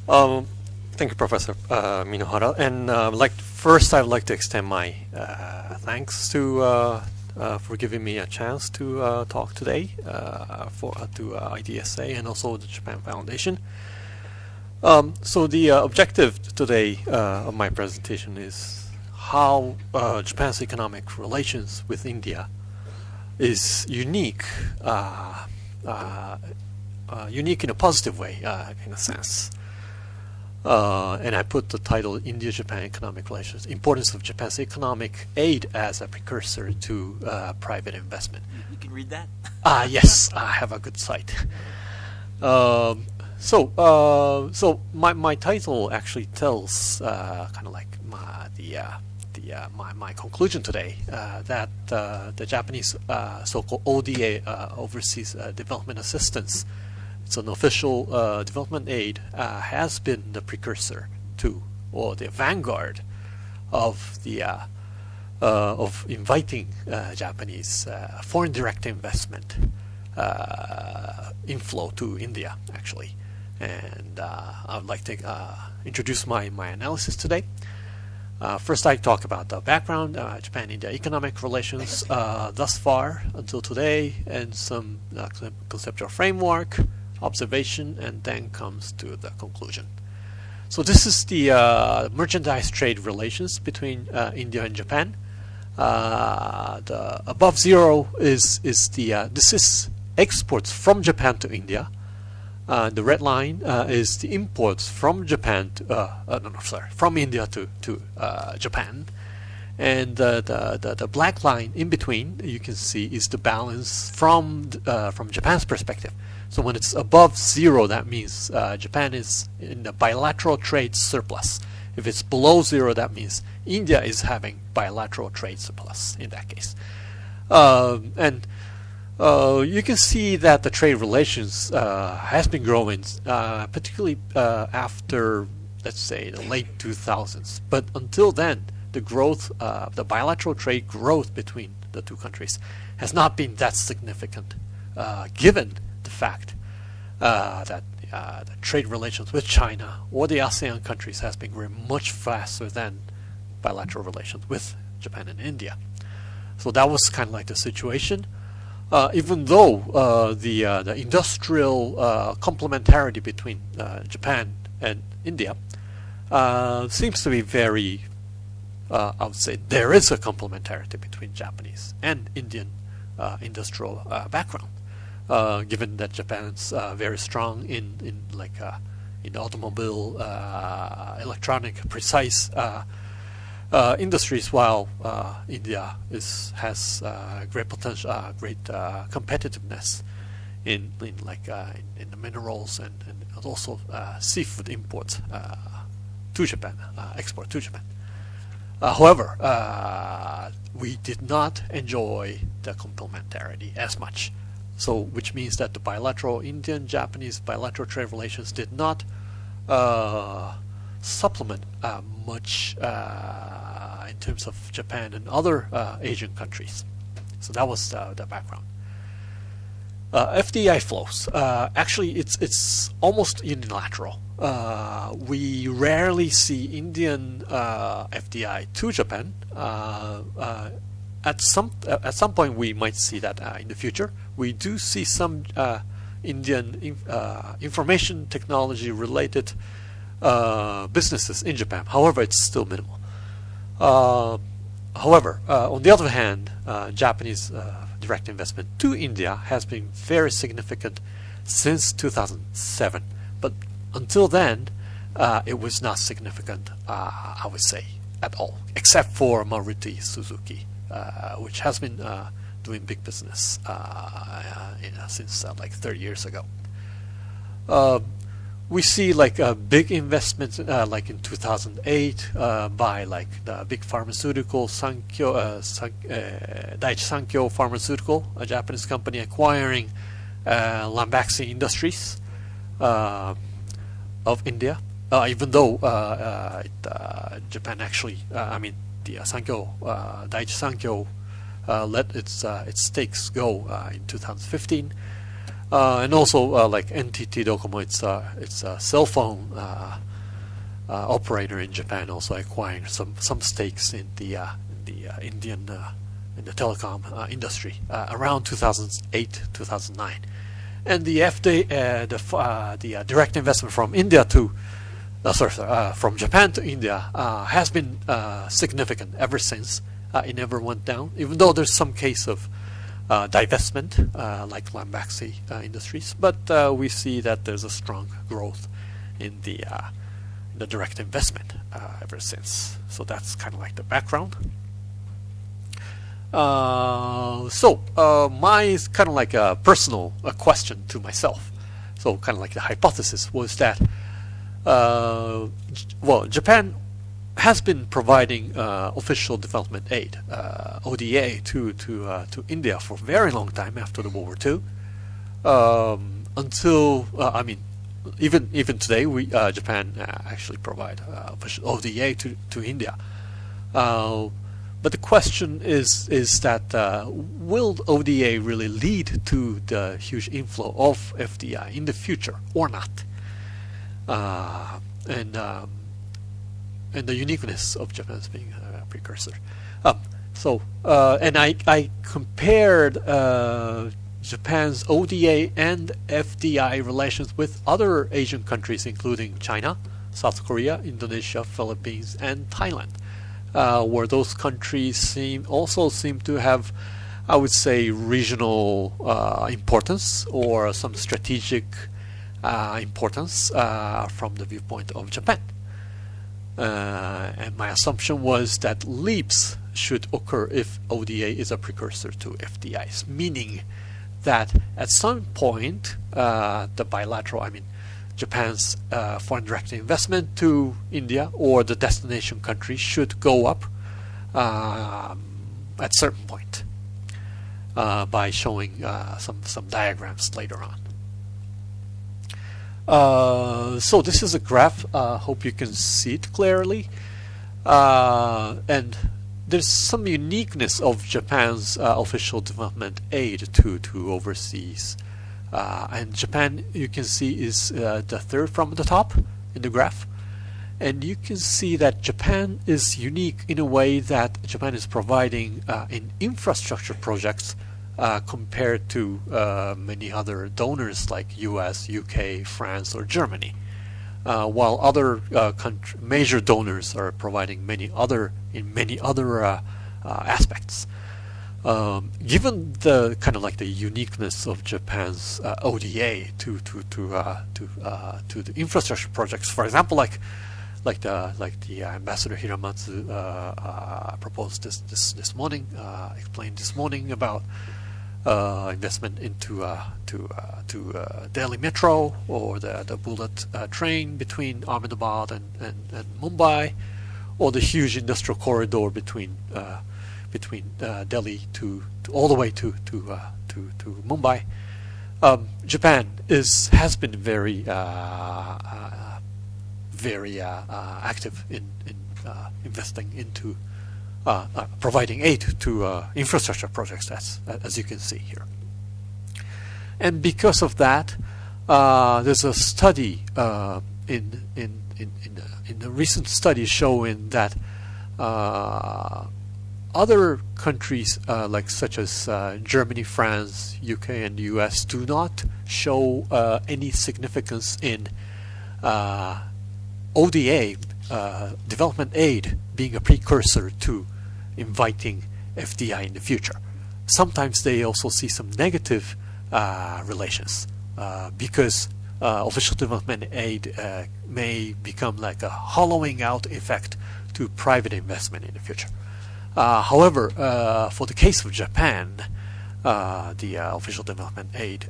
Um, Thank you, Professor Minohara. And first, I'd like to extend my thanks for giving me a chance to talk today to IDSA and also the Japan Foundation. So the objective today of my presentation is how Japan's economic relations with India is unique, unique in a positive way, in a sense. And I put the title India-Japan Economic Relations, Importance of Japan's Economic Aid as a Precursor to Private Investment. You can read that? Yes, I have a good site. So my title actually tells kind of like my conclusion today that the Japanese so-called ODA, Overseas Development Assistance, it's an official development aid, has been the precursor to, or the vanguard of the of inviting Japanese foreign direct investment inflow to India, actually. And I would like to introduce my analysis today. First, I talk about the background, Japan-India economic relations thus far until today, and some conceptual framework, observation, and then comes to the conclusion. So this is the merchandise trade relations between India and Japan. The above zero is this is exports from Japan to India. The red line is the imports from Japan to from India to Japan, and the black line in between, you can see, is the balance from Japan's perspective. So when it's above zero, that means Japan is in a bilateral trade surplus. If it's below zero, that means India is having bilateral trade surplus in that case. And you can see that the trade relations has been growing, particularly after, let's say, the late 2000s. But until then, the growth, the bilateral trade growth between the two countries has not been that significant, given the fact that the trade relations with China or the ASEAN countries has been growing much faster than bilateral relations with Japan and India. So that was kind of like the situation. Even though the industrial complementarity between Japan and India seems to be very, I would say there is a complementarity between Japanese and Indian industrial background, given that Japan's very strong in automobile, electronic, precise industries, while India has great potential, great competitiveness in the minerals and also seafood imports to Japan, export to Japan. However, we did not enjoy the complementarity as much. So, which means that the bilateral Indian-Japanese bilateral trade relations did not supplement much in terms of Japan and other Asian countries. So that was the background. FDI flows. Actually, it's almost unilateral. We rarely see Indian FDI to Japan. At some point, we might see that in the future. We do see some Indian information technology related businesses in Japan. However, it's still minimal. However, on the other hand, Japanese direct investment to India has been very significant since 2007. But until then, it was not significant, I would say, at all, except for Maruti Suzuki, which has been doing big business since like 30 years ago. We see like a big investment, like in 2008, by like the big pharmaceutical Daiichi Sankyo Pharmaceutical, a Japanese company, acquiring Lambaxi Industries of India. Even though Japan actually, the Daiichi Sankyo let its stakes go in 2015. And also like NTT Docomo, it's a cell phone operator in Japan, also acquiring some stakes in the Indian in the telecom industry around 2008 2009. And the the direct investment from India to from Japan to India has been significant ever since. It never went down, even though there's some case of divestment, like Lambaxi Industries. But we see that there's a strong growth in the direct investment ever since. So that's kind of like the background. My kind of like a personal question to myself. So kind of like the hypothesis was that, Japan has been providing official development aid, ODA, to India for a very long time after the World War II. Until even today, Japan actually provide official ODA to India. But the question is that will ODA really lead to the huge inflow of FDI in the future or not? And the uniqueness of Japan as being a precursor. And I compared Japan's ODA and FDI relations with other Asian countries, including China, South Korea, Indonesia, Philippines, and Thailand, where those countries also seem to have, I would say, regional importance or some strategic importance from the viewpoint of Japan. And my assumption was that leaps should occur if ODA is a precursor to FDIs, meaning that at some point the bilateral, Japan's foreign direct investment to India or the destination country should go up at a certain point by showing some diagrams later on. So this is a graph. Hope you can see it clearly. And there's some uniqueness of Japan's official development aid to overseas. And Japan, you can see, is the third from the top in the graph. And you can see that Japan is unique in a way that Japan is providing in infrastructure projects compared to many other donors like US, UK, France, or Germany. While other major donors are providing many other aspects. Given the kind of like the uniqueness of Japan's ODA to the infrastructure projects, for example, like the Ambassador Hiramatsu proposed this morning, explained this morning about investment into to Delhi Metro or the bullet train between Ahmedabad and Mumbai, or the huge industrial corridor between Delhi to all the way to Mumbai. Japan has been very active in investing into providing aid to infrastructure projects, as you can see here. And because of that, there's a study in a recent study showing that other countries such as Germany, France, UK, and US do not show any significance in ODA, development aid, being a precursor to inviting FDI in the future. Sometimes they also see some negative relations because official development aid may become like a hollowing out effect to private investment in the future. However, for the case of Japan, the official development aid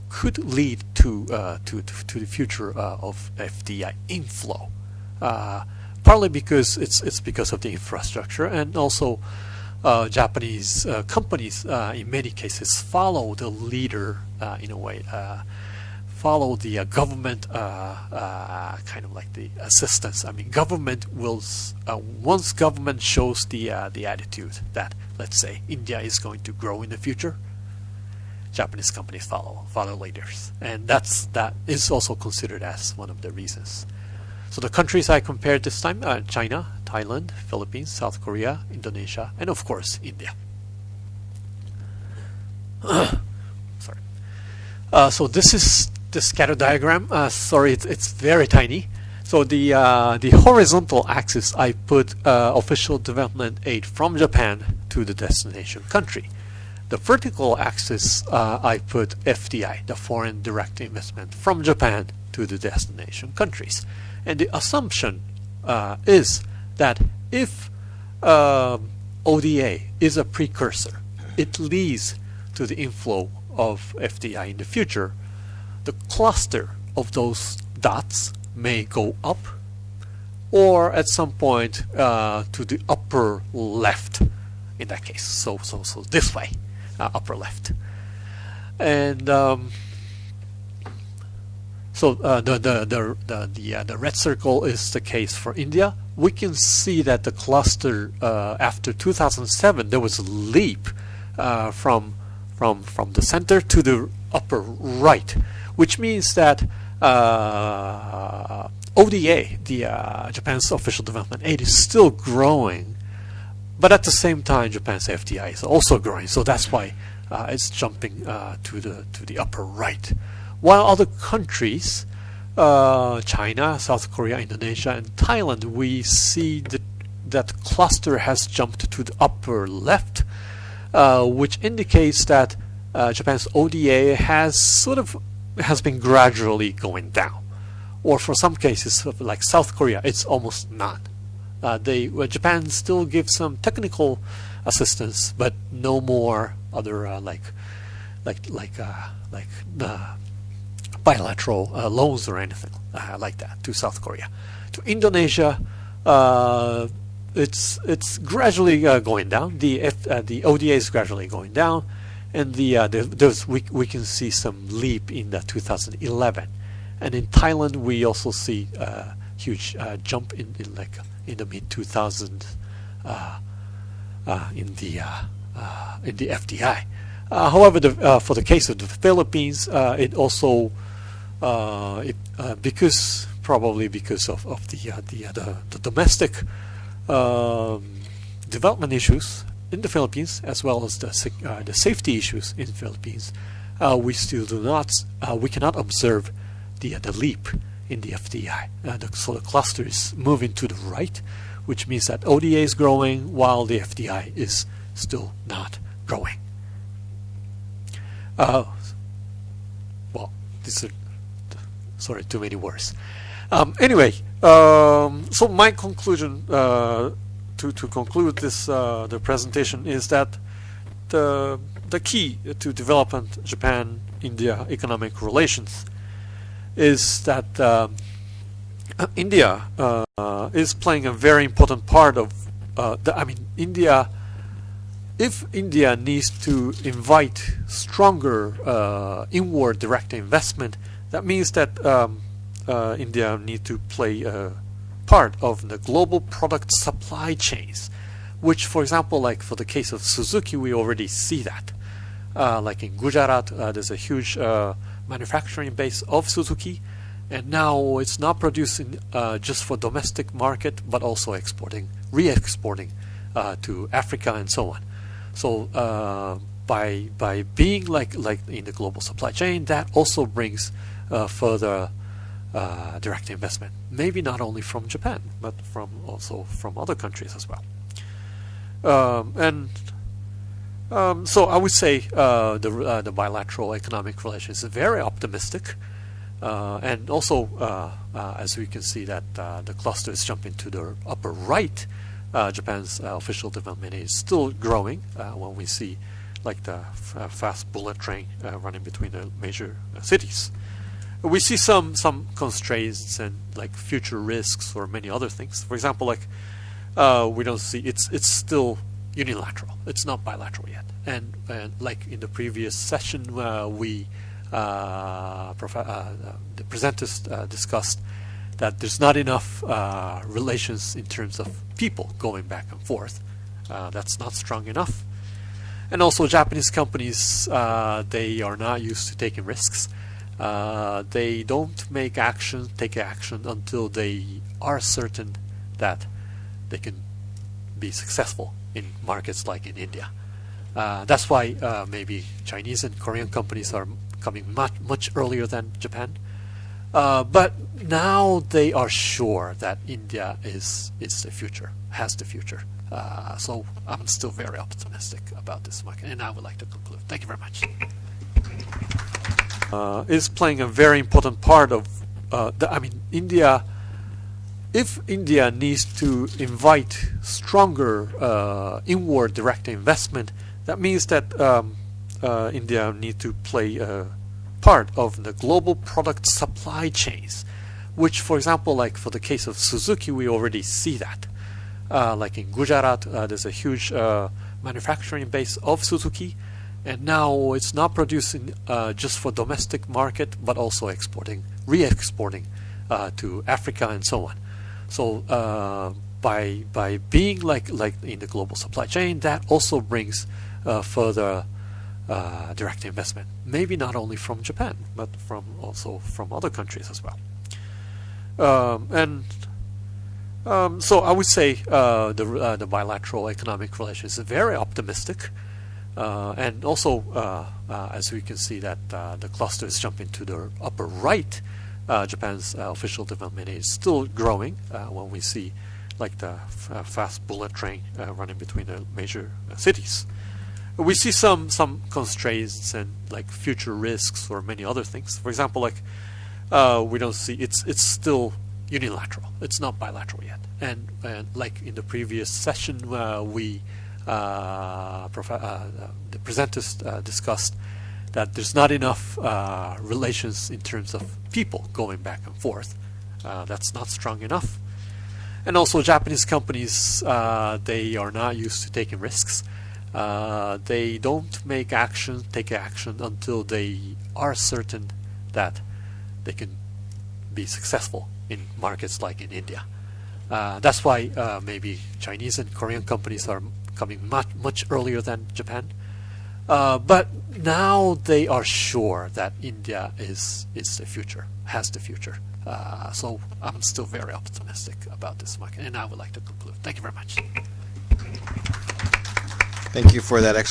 could lead to the future of FDI inflow. Partly because it's because of the infrastructure, and also Japanese companies in many cases follow the leader in a way, follow the government kind of like the assistance. Government will once government shows the attitude that, let's say, India is going to grow in the future, Japanese companies follow later, and that is also considered as one of the reasons. So the countries I compared this time are China, Thailand, Philippines, South Korea, Indonesia, and of course India. Sorry. So this is the scatter diagram. Sorry, it's very tiny. So the horizontal axis, I put official development aid from Japan to the destination country. The vertical axis, I put FDI, the foreign direct investment from Japan to the destination countries. And the assumption is that if ODA is a precursor, it leads to the inflow of FDI in the future, the cluster of those dots may go up, or at some point to the upper left in that case. So this way, upper left. And so the red circle is the case for India. We can see that the cluster after 2007, there was a leap from the center to the upper right, which means that ODA, Japan's official development aid, is still growing, but at the same time Japan's FDI is also growing. So that's why it's jumping to the upper right. While other countries, China, South Korea, Indonesia, and Thailand, we see that cluster has jumped to the upper left, which indicates that Japan's ODA has been gradually going down. Or for some cases, like South Korea, it's almost none. Japan still gives some technical assistance, but no more other bilateral loans or anything like that to South Korea. To Indonesia, it's gradually going down. The ODA is gradually going down, and we can see some leap in the 2011. And in Thailand, we also see a huge jump in the mid 2000s in the FDI. However, for the case of the Philippines, it also probably because of the domestic development issues in the Philippines, as well as the safety issues in the Philippines, we cannot observe the leap in the FDI. So the cluster is moving to the right, which means that ODA is growing while the FDI is still not growing. Well, these are sorry, too many words. Anyway, so my conclusion to conclude this the presentation is that the key to development Japan-India economic relations is that India is playing a very important part of India. If India needs to invite stronger inward direct investment, that means that India needs to play a part of the global product supply chains, which, for example, like for the case of Suzuki, we already see that. Like in Gujarat, there's a huge manufacturing base of Suzuki, and now it's not producing just for domestic market, but also re-exporting to Africa and so on. So by being like in the global supply chain, that also brings further direct investment. Maybe not only from Japan, but also from other countries as well. So I would say the bilateral economic relations is very optimistic, and also as we can see that the cluster is jumping to the upper right. Japan's official development is still growing when we see like the fast bullet train running between the major cities. We see some constraints and like future risks or many other things. For example, like we don't see it's still unilateral. It's not bilateral yet. And like in the previous session, the presenters discussed that there's not enough relations in terms of people going back and forth. That's not strong enough. And also Japanese companies, they are not used to taking risks. They don't take action until they are certain that they can be successful in markets like in India. That's why maybe Chinese and Korean companies are coming much earlier than Japan. But now they are sure that India is the future, has the future. So I'm still very optimistic about this market, and I would like to conclude. Thank you very much. Is playing a very important part of, India. If India needs to invite stronger inward direct investment, that means that India needs to play a part of the global product supply chains, which, for example, like for the case of Suzuki, we already see that. Like in Gujarat, there's a huge manufacturing base of Suzuki, and now it's not producing just for domestic market, but also re-exporting to Africa and so on. So by being like in the global supply chain, that also brings further direct investment. Maybe not only from Japan, but also from other countries as well. So I would say the bilateral economic relations is very optimistic, and also as we can see that the cluster is jumping to the upper right. Japan's official development is still growing when we see like the fast bullet train running between the major cities. We see some constraints and like future risks or many other things. For example, like we don't see it's still unilateral. It's not bilateral yet. And like in the previous session, the presenters discussed that there's not enough relations in terms of people going back and forth. That's not strong enough. And also Japanese companies, they are not used to taking risks. They don't take action until they are certain that they can be successful in markets like in India. That's why maybe Chinese and Korean companies are coming much earlier than Japan. But now they are sure that India is the future, has the future. So I'm still very optimistic about this market, and I would like to conclude. Thank you very much. Thank you for that excellent